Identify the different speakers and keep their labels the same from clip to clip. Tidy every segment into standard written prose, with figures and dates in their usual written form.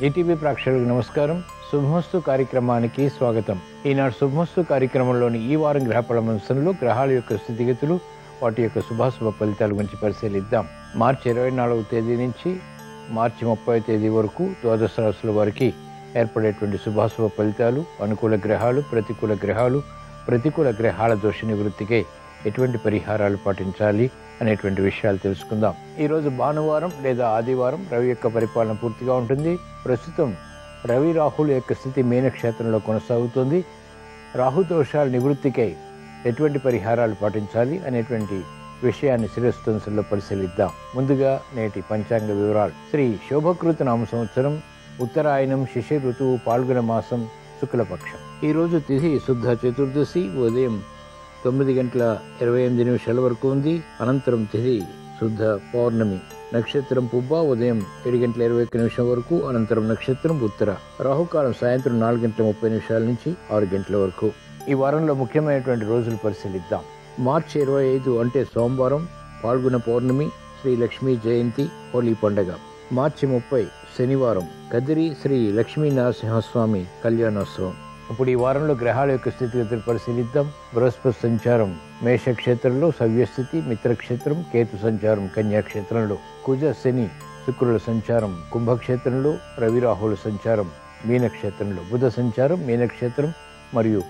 Speaker 1: ETV ప్రేక్షకులకు నమస్కారం. శుభమస్తు కార్యక్రమానికి స్వాగతం. ఈనాడు శుభమస్తు కార్యక్రమంలోని ఈ వారం గ్రహ అంశంలో గ్రహాల యొక్క స్థితిగతులు, వాటి యొక్క శుభాశుభ ఫలితాల గురించి పరిశీలిద్దాం. మార్చి 24వ తేదీ నుంచి మార్చి 30వ తేదీ వరకు ద్వాదశ రాశుల వారికి ఏర్పడేటువంటి శుభాశుభ ఫలితాలు, అనుకూల గ్రహాలు, ప్రతికూల గ్రహాల దోష నివృత్తికి ఎటువంటి పరిహారాలు పాటించాలి అనేటువంటి విషయాలు తెలుసుకుందాం. ఈరోజు భానువారం లేదా ఆదివారం రవి యొక్క పరిపాలన పూర్తిగా ఉంటుంది. ప్రస్తుతం రవి రాహుల యొక్క స్థితి మీనక్షేత్రంలో కొనసాగుతుంది. రాహు దోషాల నివృత్తికై ఎటువంటి పరిహారాలు పాటించాలి అనేటువంటి విషయాన్ని శిరస్తంశంలో పరిశీలిద్దాం. ముందుగా నేటి పంచాంగ వివరాలు. శ్రీ శోభకృత నామ సంవత్సరం, ఉత్తరాయణం, శిశిర ఋతువు, పాల్గొన మాసం, శుక్లపక్షం. ఈరోజు తిథి శుద్ధ చతుర్దశి ఉదయం 9:28 వరకు ఉంది. అనంతరం తిథి శుద్ధ పౌర్ణమి. నక్షత్రం పుబ్బ ఉదయం 7:21 వరకు. అనంతరం నక్షత్రం ఉత్తర. రాహుకాలం సాయంత్రం 4:30 నుంచి 6 వరకు. ఈ వారంలో ముఖ్యమైనటువంటి రోజులు పరిశీలిద్దాం. మార్చి 25 అంటే సోమవారం, పాల్గొన పౌర్ణమి, శ్రీ లక్ష్మీ జయంతి, హోలీ పండగ. మార్చి 30 శనివారం, కదిరి శ్రీ లక్ష్మీ నరసింహస్వామి కళ్యాణోత్సవం. ఇప్పుడు ఈ వారంలో గ్రహాల యొక్క స్థితిగతులు పరిశీలిద్దాం. బృహస్పతి సంచారం మేషక్షేత్రంలో సవ్యస్థితి, మిత్రక్షేత్రం, కేతు సంచారం కన్యాక్షేత్రంలో, కుజ శని శుక్రుల సంచారం కుంభక్షేత్రంలో, రవి రాహుల సంచారం మీనక్షేత్రంలో, బుధ సంచారం మీనక్షేత్రం మరియు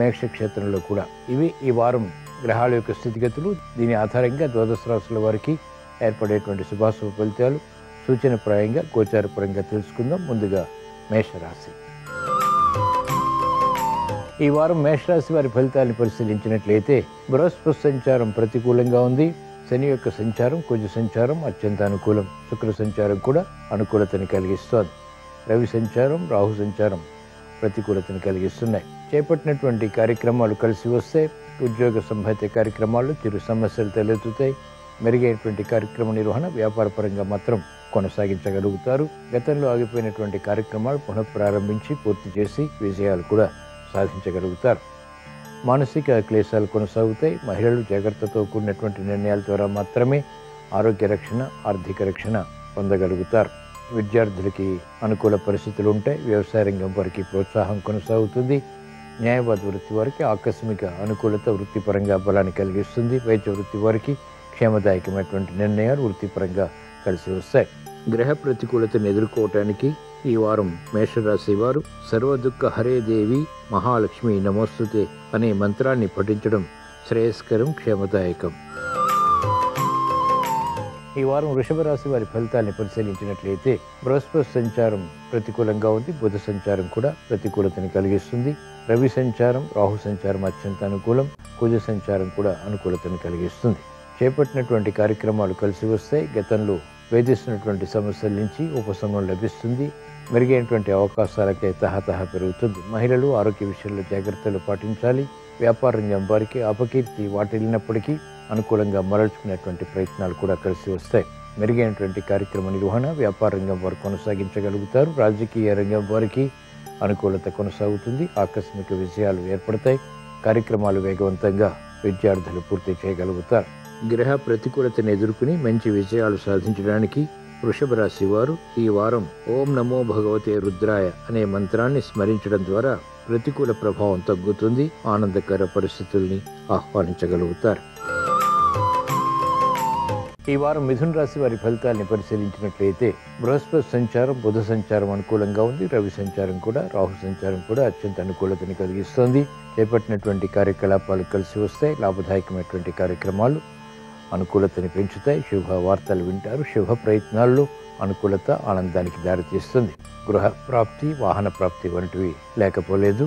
Speaker 1: మేషక్షేత్రంలో కూడా. ఇవి ఈ వారం గ్రహాల యొక్క స్థితిగతులు. దీని ఆధారంగా ద్వాదశ రాశుల వారికి ఏర్పడేటువంటి శుభాశుభ ఫలితాలు సూచనప్రాయంగా గోచారపరంగా తెలుసుకుందాం. ముందుగా మేషరాశి. ఈ వారం మేషరాశి వారి ఫలితాలను పరిశీలించినట్లయితే బృహస్పతి సంచారం ప్రతికూలంగా ఉంది. శని యొక్క సంచారం, కుజ సంచారం అత్యంత అనుకూలం. శుక్ర సంచారం కూడా అనుకూలతని కలిగిస్తోంది. రవి సంచారం, రాహు సంచారం ప్రతికూలతని కలిగిస్తున్నాయి. చేపట్టినటువంటి కార్యక్రమాలు కలిసి వస్తే ఉద్యోగ సంబంధిత కార్యక్రమాల్లో చిరు సమస్యలు తలెత్తుతాయి. మెరుగైనటువంటి కార్యక్రమ నిర్వహణ, వ్యాపారపరంగా మాత్రం కొనసాగించగలుగుతారు. గతంలో ఆగిపోయినటువంటి కార్యక్రమాలు పునఃప్రారంభించి పూర్తి చేసి విజయాలు కూడా సాధించగలుగుతారు. మానసిక క్లేశాలు కొనసాగుతాయి. మహిళలు జాగ్రత్తతో కూడినటువంటి నిర్ణయాల ద్వారా మాత్రమే ఆరోగ్య రక్షణ, ఆర్థిక రక్షణ పొందగలుగుతారు. విద్యార్థులకి అనుకూల పరిస్థితులు ఉంటాయి. వ్యవసాయ రంగం వారికి ప్రోత్సాహం కొనసాగుతుంది. న్యాయవాద వృత్తి వారికి ఆకస్మిక అనుకూలత వృత్తిపరంగా బలాన్ని కలిగిస్తుంది. వైద్య వృత్తి వారికి క్షేమదాయకమైనటువంటి నిర్ణయాలు వృత్తిపరంగా కలిసి వస్తాయి. గ్రహ ప్రతికూలతను ఎదుర్కోవటానికి ఈ వారం మేషరాశి వారు సర్వదుఃఖ హరే దేవి మహాలక్ష్మి నమోస్తుతే అనే మంత్రాన్ని పఠించడం శ్రేయస్కరం, క్షేమదాయకం. ఈ వారం వృషభ రాశి వారి ఫలితాన్ని పరిశీలించినట్లయితే బృహస్పతి సంచారం ప్రతికూలంగా ఉంది. బుధ సంచారం కూడా ప్రతికూలతని కలిగిస్తుంది. రవి సంచారం, రాహు సంచారం అత్యంత అనుకూలం. కుజ సంచారం కూడా అనుకూలతని కలిగిస్తుంది. చేపట్టినటువంటి కార్యక్రమాలు కలిసి వస్తాయి. గతంలో వేధిస్తున్నటువంటి సమస్యల నుంచి ఉపశమనం లభిస్తుంది. మెరుగైనటువంటి అవకాశాలకే తహతహ పెరుగుతుంది. మహిళలు ఆరోగ్య విషయంలో జాగ్రత్తలు పాటించాలి. వ్యాపార రంగం వారికి అపకీర్తి వాటిల్లినప్పటికీ అనుకూలంగా మరల్చుకునేటువంటి ప్రయత్నాలు కూడా కలిసి వస్తాయి. మెరుగైనటువంటి కార్యక్రమ నిర్వహణ, వ్యాపార రంగం వారు కొనసాగించగలుగుతారు. రాజకీయ రంగం వారికి అనుకూలత కొనసాగుతుంది. ఆకస్మిక విజయాలు ఏర్పడతాయి. కార్యక్రమాలు వేగవంతంగా విద్యార్థులు పూర్తి చేయగలుగుతారు. గ్రహ ప్రతికూలతను ఎదుర్కొని మంచి విజయాలు సాధించడానికి వృషభ రాశి వారు ఈ వారం ఓం నమో భగవతే రుద్రాయ అనే మంత్రాన్ని స్మరించడం ద్వారా ప్రతికూల ప్రభావం తగ్గుతుంది. ఆనందకర పరిస్థితుల్ని ఆహ్వానించగలుగుతారు. ఈ వారం మిథున రాశి వారి ఫలితాలని పరిశీలించినట్లయితే బృహస్పతి సంచారం, బుధ సంచారం అనుకూలంగా ఉంది. రవి సంచారం కూడా, రాహు సంచారం కూడా అత్యంత అనుకూలతని కలిగిస్తోంది. చేపట్టినటువంటి కార్యకలాపాలు కలిసి వస్తాయి. లాభదాయకమైనటువంటి కార్యక్రమాలు అనుకూలతని పెంచుతాయి. శుభ వార్తలు వింటారు. శుభ ప్రయత్నాల్లో అనుకూలత ఆనందానికి దారితీస్తుంది. గృహ ప్రాప్తి, వాహన ప్రాప్తి వంటివి లేకపోలేదు.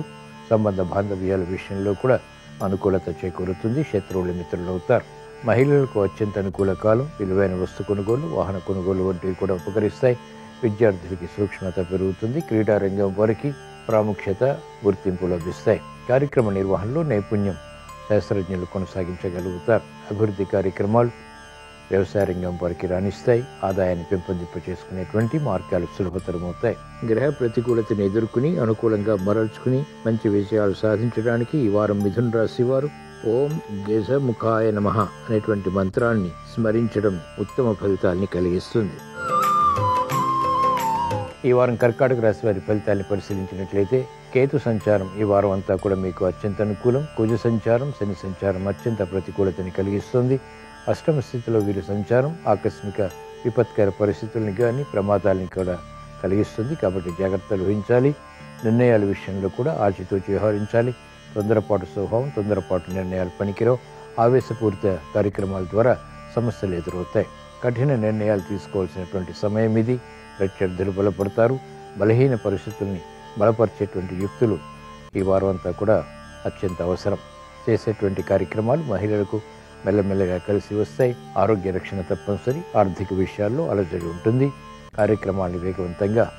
Speaker 1: సంబంధ బాంధవ్యాల విషయంలో కూడా అనుకూలత చేకూరుతుంది. శత్రువులు మిత్రులు అవుతారు. మహిళలకు అత్యంత అనుకూల కాలం. విలువైన వస్తు కొనుగోలు, వాహన కొనుగోలు వంటివి కూడా ఉపకరిస్తాయి. విద్యార్థులకి సూక్ష్మత పెరుగుతుంది. క్రీడారంగం వారికి ప్రాముఖ్యత, గుర్తింపు లభిస్తాయి. కార్యక్రమ నిర్వహణలో నైపుణ్యం శాస్త్రజ్ఞులు కొనసాగించగలుగుతారు. అభివృద్ధి కార్యక్రమాలు వ్యవసాయ రంగం వారికి రాణిస్తాయి. ఆదాయాన్ని పెంపొందింప చేసుకునేటువంటి మార్గాలు సులభతరమవుతాయి. గ్రహ ప్రతికూలతను ఎదుర్కొని అనుకూలంగా మరల్చుకుని మంచి విజయాలు సాధించడానికి ఈ వారం మిథున రాశి వారు ఓం గజముఖాయ నమః అనేటువంటి మంత్రాన్ని స్మరించడం ఉత్తమ ఫలితాల్ని కలిగిస్తుంది. ఈ వారం కర్కాటక రాశి వారి ఫలితాన్ని పరిశీలించినట్లయితే కేతు సంచారం ఈ వారం అంతా కూడా మీకు అత్యంత అనుకూలం. కుజ సంచారం, శని సంచారం అత్యంత ప్రతికూలతని కలిగిస్తుంది. అష్టమ స్థితిలో వీరి సంచారం ఆకస్మిక విపత్కర పరిస్థితుల్ని కానీ ప్రమాదాలని కూడా కలిగిస్తుంది. కాబట్టి జాగ్రత్తలు వహించాలి. నిర్ణయాల విషయంలో కూడా ఆచితూచి వ్యవహరించాలి. తొందరపాటు స్వభావం, తొందరపాటు నిర్ణయాలు పనికిరావు. ఆవేశపూరిత కార్యక్రమాల ద్వారా సమస్యలు ఎదురవుతాయి. కఠిన నిర్ణయాలు తీసుకోవాల్సినటువంటి సమయం ఇది. ప్రత్యర్థులు బలపడతారు. బలహీన పరిస్థితుల్ని బలపరిచేటువంటి యుక్తులు ఈ వారం అంతా కూడా అత్యంత అవసరం. చేసేటువంటి కార్యక్రమాలు మహిళలకు మెల్లమెల్లగా కలిసి వస్తాయి. ఆరోగ్య రక్షణ తప్పనిసరి. ఆర్థిక విషయాల్లో అలజడి ఉంటుంది. కార్యక్రమాన్ని వేగవంతంగా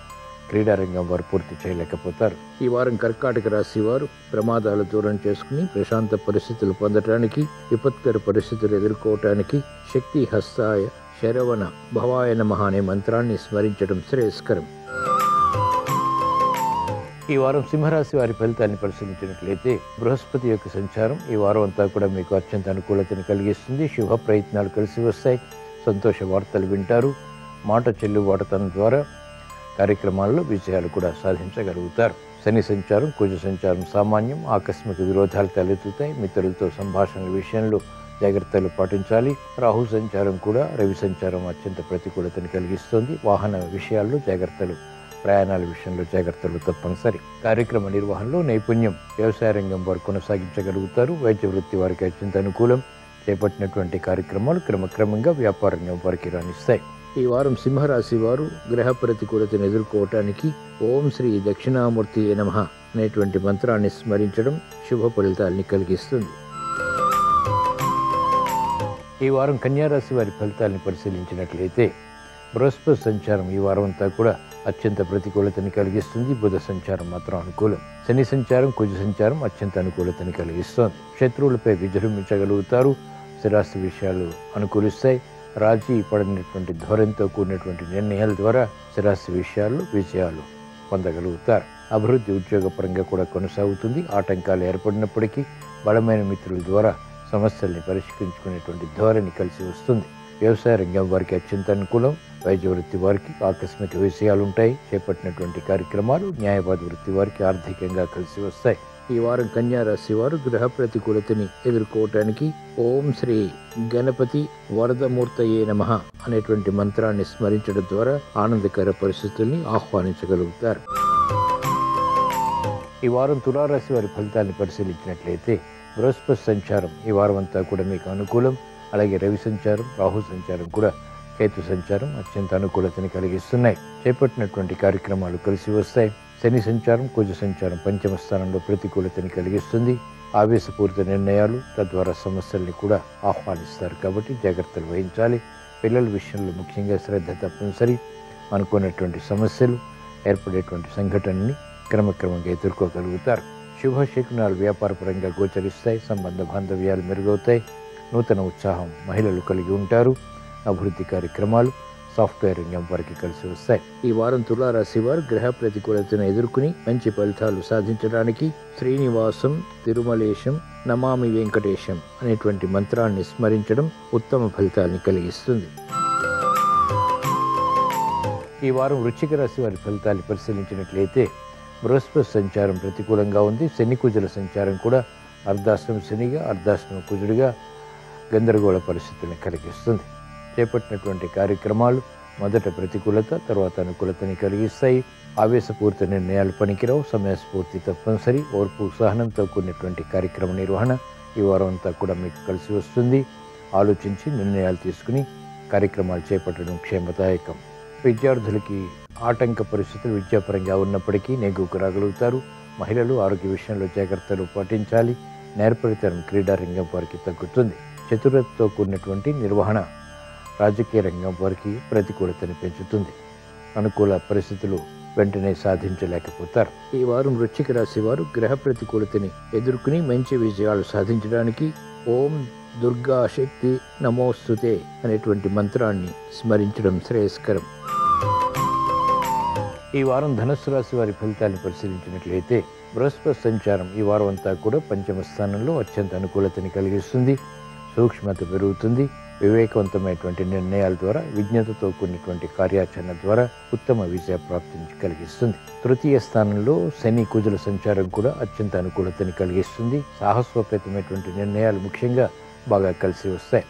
Speaker 1: క్రీడారంగం వారు పూర్తి చేయలేకపోతారు. ఈ వారం కర్కాటక రాశి వారు ప్రమాదాలు దూరం చేసుకుని ప్రశాంత పరిస్థితులు పొందటానికి, విపత్కర పరిస్థితులు ఎదుర్కోవటానికి శక్తి హస్తాయ శరవణ భవాయ నమః అనే మంత్రాన్ని స్మరించడం శ్రేయస్కరం. ఈ వారం సింహరాశి వారి ఫలితాన్ని పరిశీలించినట్లయితే బృహస్పతి యొక్క సంచారం ఈ వారం అంతా కూడా మీకు అత్యంత అనుకూలతను కలిగిస్తుంది. శుభ ప్రయత్నాలు కలిసి వస్తాయి. సంతోష వార్తలు వింటారు. మాట చెల్లుబాటుతనం ద్వారా కార్యక్రమాల్లో విజయాలు కూడా సాధించగలుగుతారు. శని సంచారం, కుజ సంచారం సామాన్యం. ఆకస్మిక విరోధాలు తలెత్తుతాయి. మిత్రులతో సంభాషణల విషయంలో జాగ్రత్తలు పాటించాలి. రాహు సంచారం కూడా, రవి సంచారం అత్యంత ప్రతికూలతను కలిగిస్తుంది. వాహన విషయాల్లో జాగ్రత్తలు, ప్రయాణాల విషయంలో జాగ్రత్తలు తప్పనిసరి. కార్యక్రమ నిర్వహణలో నైపుణ్యం వ్యవసాయ రంగం వారు కొనసాగించగలుగుతారు. వైద్య వృత్తి వారికి అత్యంత అనుకూలం. చేపట్టినటువంటి కార్యక్రమాలు క్రమక్రమంగా వ్యాపార రంగం వారికి రాణిస్తాయి. ఈ వారం సింహరాశి వారు గ్రహ ప్రతికూలతను ఎదుర్కోవటానికి ఓం శ్రీ దక్షిణామూర్తి నమః అనేటువంటి మంత్రాన్ని స్మరించడం శుభ ఫలితాల్ని కలిగిస్తుంది. ఈ వారం కన్యారాశి వారి ఫలితాలను పరిశీలించినట్లయితే బృహస్పతి సంచారం ఈ వారం అంతా కూడా అత్యంత ప్రతికూలతని కలిగిస్తుంది. బుధ సంచారం మాత్రం అనుకూలం. శని సంచారం, కుజ సంచారం అత్యంత అనుకూలతని కలిగిస్తోంది. శత్రువులపై విజృంభించగలుగుతారు. స్థిరాస్తి విషయాలు అనుకూలిస్తాయి. రాజీ పడినటువంటి ధోరణితో కూడినటువంటి నిర్ణయాల ద్వారా స్థిరాస్తి విషయాల్లో విజయాలు పొందగలుగుతారు. అభివృద్ధి ఉద్యోగపరంగా కూడా కొనసాగుతుంది. ఆటంకాలు ఏర్పడినప్పటికీ బలమైన మిత్రుల ద్వారా సమస్యల్ని పరిష్కరించుకునేటువంటి ధోరణి కలిసి వస్తుంది. వ్యవసాయ రంగం వారికి అత్యంత అనుకూలం. వైద్య వృత్తి వారికి ఆకస్మిక విషయాలు ఉంటాయి. చేపట్టినటువంటి కార్యక్రమాలు న్యాయవాద వృత్తి వారికి ఆర్థికంగా కలిసి వస్తాయి. ఈ వారం కన్యా రాశి వారు గ్రహ ప్రతికూలతని ఎదుర్కోవటానికి ఓం శ్రీ గణపతి వరదమూర్తయే నమః అనేటువంటి మంత్రాన్ని స్మరించడం ద్వారా ఆనందకర పరిస్థితుల్ని ఆహ్వానించగలుగుతారు. ఈ వారం తులారాశి వారి ఫలితాన్ని పరిశీలించినట్లయితే బృహస్పతి సంచారం ఈ వారం అంతా కూడా మీకు అనుకూలం. అలాగే రవి సంచారం, రాహు సంచారం కూడా, కేతు సంచారం అత్యంత అనుకూలతని కలిగిస్తున్నాయి. చేపట్టినటువంటి కార్యక్రమాలు కలిసి వస్తాయి. శని సంచారం, కుజ సంచారం పంచమ స్థానంలో ప్రతికూలతని కలిగిస్తుంది. ఆవేశపూరిత నిర్ణయాలు తద్వారా సమస్యల్ని కూడా ఆహ్వానిస్తారు. కాబట్టి జాగ్రత్తలు వహించాలి. పిల్లల విషయంలో ముఖ్యంగా శ్రద్ధ తప్పనిసరి. అనుకున్నటువంటి సమస్యలు ఏర్పడేటువంటి సంఘటనని క్రమక్రమంగా ఎదుర్కోగలుగుతారు. శుభశకునాలు వ్యాపారపరంగా గోచరిస్తాయి. సంబంధ బాంధవ్యాలు మెరుగవుతాయి. నూతన ఉత్సాహం మహిళలు కలిగి ఉంటారు. అభివృద్ధి కార్యక్రమాలు సాఫ్ట్వేర్ రంగం వారికి కలిసి వస్తాయి. ఈ వారం తులారాశి వారు గ్రహ ప్రతికూలతను ఎదుర్కొని మంచి ఫలితాలు సాధించడానికి శ్రీనివాసం తిరుమలేశం నమామి వెంకటేశం అనేటువంటి మంత్రాన్ని స్మరించడం ఉత్తమ ఫలితాన్ని కలిగిస్తుంది. ఈ వారం వృశ్చిక రాశి వారి ఫలితాన్ని పరిశీలించినట్లయితే బృహస్పతి సంచారం ప్రతికూలంగా ఉంది. శని కుజుల సంచారం కూడా అర్ధాశ్రమ శనిగా, అర్ధాశ్రమ కుజుడిగా గందరగోళ పరిస్థితులను కలిగిస్తుంది. చేపట్టినటువంటి కార్యక్రమాలు మొదట ప్రతికూలత, తర్వాత అనుకూలతని కలిగిస్తాయి. ఆవేశపూరిత నిర్ణయాలు పనికిరావు. సమయస్ఫూర్తి తప్పనిసరి. ఓర్పు సహనంతో కూడినటువంటి కార్యక్రమ నిర్వహణ ఈ వారం అంతా కూడా మీకు కలిసి వస్తుంది. ఆలోచించి నిర్ణయాలు తీసుకుని కార్యక్రమాలు చేపట్టడం క్షేమదాయకం. విద్యార్థులకి ఆటంక పరిస్థితులు విద్యాపరంగా ఉన్నప్పటికీ నెగ్గుకు రాగలుగుతారు. మహిళలు ఆరోగ్య విషయంలో జాగ్రత్తలు పాటించాలి. నేర్పరితనం క్రీడారంగం వారికి తగ్గుతుంది. చతురతతో కూడినటువంటి నిర్వహణ రాజకీయ రంగం వారికి ప్రతికూలతని పెంచుతుంది. అనుకూల పరిస్థితులు వెంటనే సాధించలేకపోతారు. ఈ వారం వృశ్చిక రాశి వారు గ్రహ ప్రతికూలతని ఎదుర్కొని మంచి విజయాలు సాధించడానికి ఓం దుర్గా శక్తి నమోస్తుతే అనేటువంటి మంత్రాన్ని స్మరించడం శ్రేయస్కరం. ఈ వారం ధనుస్సు రాశి వారి ఫలితాన్ని పరిశీలించినట్లయితే బృహస్పతి సంచారం ఈ వారం అంతా కూడా పంచమ స్థానంలో అత్యంత అనుకూలతని కలిగిస్తుంది. సూక్ష్మత పెరుగుతుంది. వివేకవంతమైనటువంటి నిర్ణయాల ద్వారా, విజ్ఞతతో కూడినటువంటి కార్యాచరణ ద్వారా ఉత్తమ విజయ ప్రాప్తిని కలిగిస్తుంది. తృతీయ స్థానంలో శని కుజుల సంచారం కూడా అత్యంత అనుకూలతని కలిగిస్తుంది. సాహసోపేతమైనటువంటి నిర్ణయాలు ముఖ్యంగా బాగా కలిసి వస్తాయి.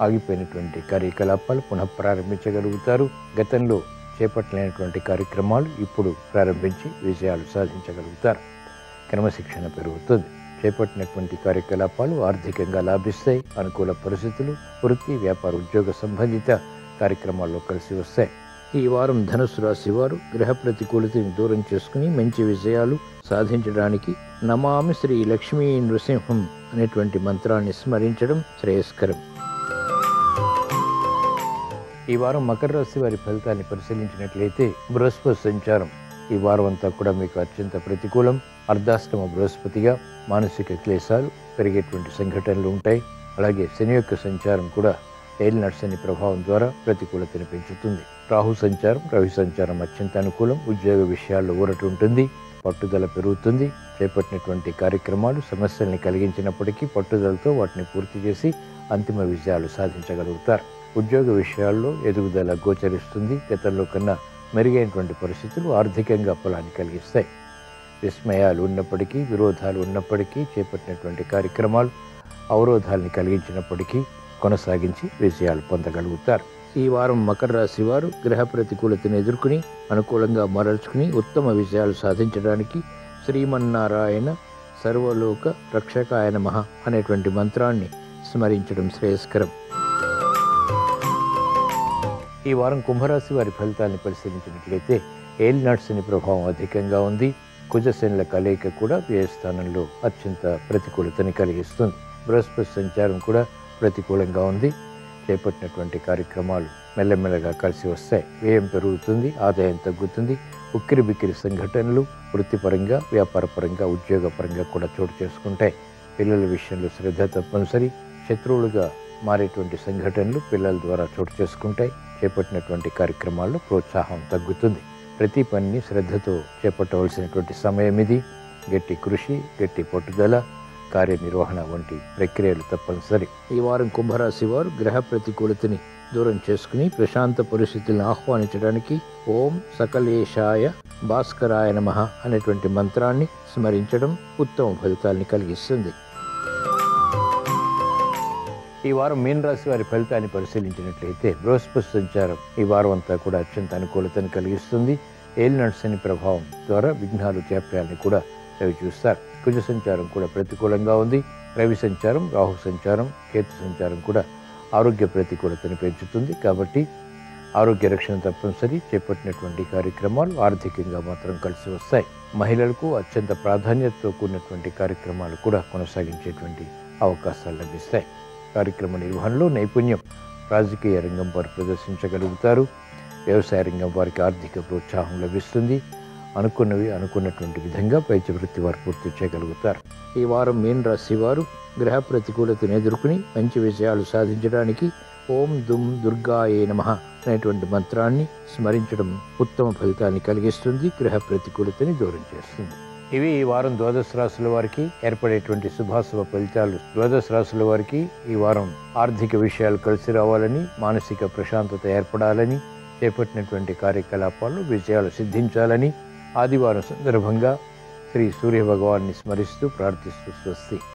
Speaker 1: ఆగిపోయినటువంటి కార్యకలాపాలు పునః ప్రారంభించగలుగుతారు. గతంలో చేపట్టలేనటువంటి కార్యక్రమాలు ఇప్పుడు ప్రారంభించి విజయాలు సాధించగలుగుతారు. క్రమశిక్షణ పెరుగుతుంది. చేపట్టినటువంటి కార్యకలాపాలు ఆర్థికంగా లాభిస్తాయి. అనుకూల పరిస్థితులు వృత్తి, వ్యాపార, ఉద్యోగ సంబంధిత కార్యక్రమాల్లో కలిసి వస్తాయి. ఈ వారం ధనుసు రాశి వారు గ్రహ ప్రతికూలతని దూరం చేసుకుని మంచి విజయాలు సాధించడానికి నమామి శ్రీ లక్ష్మీ నృసింహం అనేటువంటి మంత్రాన్ని స్మరించడం శ్రేయస్కరం. ఈ వారం మకర రాశి వారి ఫలితాన్ని పరిశీలించినట్లయితే బృహస్పతి సంచారం ఈ వారం అంతా కూడా మీకు అత్యంత ప్రతికూలం. అర్ధాష్టమ బృహస్పతిగా మానసిక క్లేశాలు పెరిగేటువంటి సంఘటనలు ఉంటాయి. అలాగే శని యొక్క సంచారం కూడా ఏలినాటి శని ప్రభావం ద్వారా ప్రతికూలతని పెంచుతుంది. రాహు సంచారం, రవి సంచారం అత్యంత అనుకూలం. ఉద్యోగ విషయాల్లో ఊరట ఉంటుంది, పట్టుదల పెరుగుతుంది. చేపట్టినటువంటి కార్యక్రమాలు సమస్యల్ని కలిగించినప్పటికీ పట్టుదలతో వాటిని పూర్తి చేసి అంతిమ విజయాలు సాధించగలుగుతారు. ఉద్యోగ విషయాల్లో ఎదుగుదల గోచరిస్తుంది. గతంలో కన్నా మెరుగైనటువంటి పరిస్థితులు ఆర్థికంగా ఫలాన్ని కలిగిస్తాయి. విస్మయాలు ఉన్నప్పటికీ, విరోధాలు ఉన్నప్పటికీ, చేపట్టినటువంటి కార్యక్రమాలు అవరోధాలని కలిగించినప్పటికీ కొనసాగించి విజయాలు పొందగలుగుతారు. ఈ వారం మకర రాశి వారు గ్రహ ప్రతికూలతను ఎదుర్కొని అనుకూలంగా మరల్చుకుని ఉత్తమ విజయాలు సాధించడానికి శ్రీమన్నారాయణ సర్వలోక రక్షకాయ నమః అనేటువంటి మంత్రాన్ని స్మరించడం శ్రేయస్కరం. ఈ వారం కుంభరాశి వారి ఫలితాన్ని పరిశీలించినట్లయితే ఏలినాటి శని ప్రభావం అధికంగా ఉంది. కుజశనుల కలయిక కూడా వ్యయస్థానంలో అత్యంత ప్రతికూలతని కలిగిస్తుంది. బృహస్పతి సంచారం కూడా ప్రతికూలంగా ఉంది. చేపట్టినటువంటి కార్యక్రమాలు మెల్లమెల్లగా కలిసి వస్తాయి. వ్యయం పెరుగుతుంది, ఆదాయం తగ్గుతుంది. ఉక్కిరి బిక్కిరి సంఘటనలు వృత్తిపరంగా, వ్యాపారపరంగా, ఉద్యోగపరంగా కూడా చోటు చేసుకుంటాయి. పిల్లల విషయంలో శ్రద్ధ తప్పనిసరి. శత్రువులుగా మారేటువంటి సంఘటనలు పిల్లల ద్వారా చోటు చేసుకుంటాయి. చేపట్టినటువంటి కార్యక్రమాల్లో ప్రోత్సాహం తగ్గుతుంది. ప్రతి పనిని శ్రద్ధతో చేపట్టవలసినటువంటి సమయం ఇది. గట్టి కృషి, గట్టి పట్టుదల, కార్యనిర్వహణ వంటి ప్రక్రియలు తప్పనిసరి. ఈ వారం కుంభరాశి వారు గ్రహ ప్రతికూలతని దూరం చేసుకుని ప్రశాంత పరిస్థితులను ఆహ్వానించడానికి ఓం సకలేశాయ భాస్కరాయ నమః అనేటువంటి మంత్రాన్ని స్మరించడం ఉత్తమ ఫలితాన్ని కలిగిస్తుంది. ఈ వారం మీనరాశి వారి ఫలితాన్ని పరిశీలించినట్లయితే బృహస్పతి సంచారం ఈ వారం అంతా కూడా అత్యంత అనుకూలతను కలిగిస్తుంది. ఏలినాటి శని ప్రభావం ద్వారా విఘ్నాలు, జాప్యాలని కూడా రవి చూస్తారు. కుజ సంచారం కూడా ప్రతికూలంగా ఉంది. రవి సంచారం, రాహు సంచారం, కేతు సంచారం కూడా ఆరోగ్య ప్రతికూలతను పెంచుతుంది. కాబట్టి ఆరోగ్య రక్షణ తప్పనిసరి. చేపట్టినటువంటి కార్యక్రమాలు ఆర్థికంగా మాత్రం కలిసి వస్తాయి. మహిళలకు అత్యంత ప్రాధాన్యతతో కూడినటువంటి కార్యక్రమాలు కూడా కొనసాగించేటువంటి అవకాశాలు లభిస్తాయి. కార్యక్రమ నిర్వహణలో నైపుణ్యం రాజకీయ రంగం వారు ప్రదర్శించగలుగుతారు. వ్యవసాయ రంగం వారికి ఆర్థిక ప్రోత్సాహం లభిస్తుంది. అనుకున్నవి అనుకున్నటువంటి విధంగా పైచి వృత్తి వారు పూర్తి చేయగలుగుతారు. ఈ వారం మీన రాశి వారు గ్రహ ప్రతికూలతను ఎదుర్కొని మంచి విజయాలు సాధించడానికి ఓం దుమ్ దుర్గాయే నమః అనేటువంటి మంత్రాన్ని స్మరించడం ఉత్తమ ఫలితాన్ని కలిగిస్తుంది. గ్రహ ప్రతికూలతని దూరం చేస్తుంది. ఇవి ఈ వారం ద్వాదశ రాశుల వారికి ఏర్పడేటువంటి శుభాశుభ ఫలితాలు. ద్వాదశ రాశుల వారికి ఈ వారం ఆర్థిక విషయాలు కలిసి రావాలని, మానసిక ప్రశాంతత ఏర్పడాలని, చేపట్టినటువంటి కార్యకలాపాల్లో విజయాలు సిద్ధించాలని ఆదివారం సందర్భంగా శ్రీ సూర్య భగవాన్ని స్మరిస్తూ ప్రార్థిస్తూ స్వస్తి.